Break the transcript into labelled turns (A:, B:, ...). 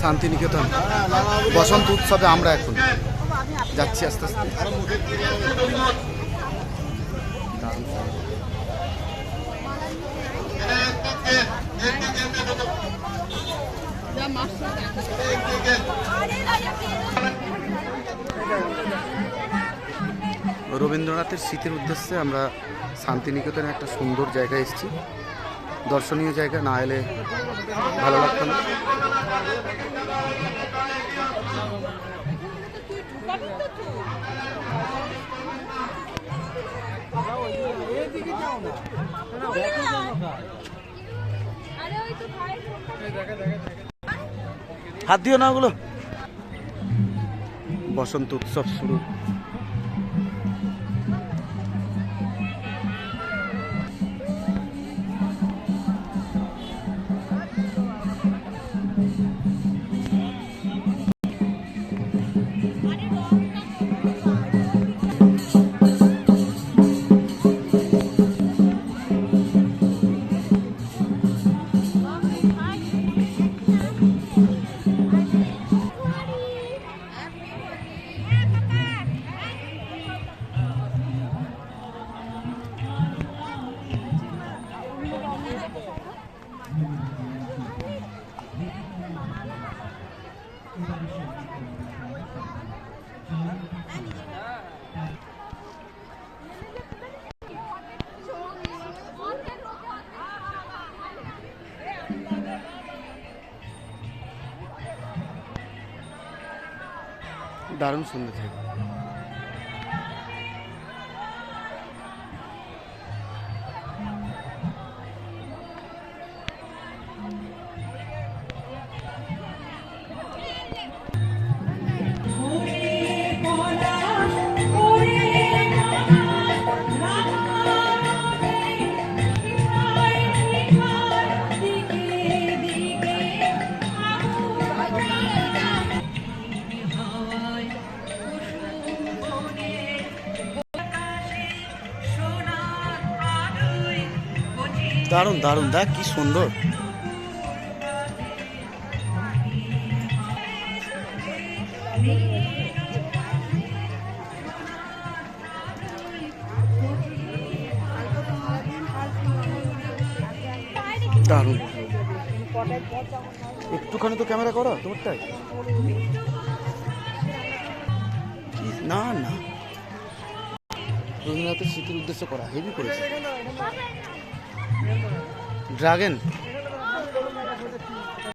A: শান্তিনিকেতন বসন্ত উৎসবে আমরা এখন যাচ্ছি আস্তে আস্তে। রবীন্দ্রনাথের স্মৃতির উদ্দেশ্যে আমরা শান্তিনিকেতনে একটা সুন্দর জায়গায় এসেছি। দর্শনীয় জায়গা, না এলে ভালো লাগতো না। হাত দিও না ওগুলো। বসন্ত উৎসব শুরু। দারুণ সুন্দর জায়গা। দারুণ দারুণ, দেখ কি সুন্দর। দারুণ। একটুখানি তো ক্যামেরা করো তোমারটাই। না না, রবীন্দ্রনাথের স্মৃতির উদ্দেশ্য করা, হেভি করেছে। ড্রাগন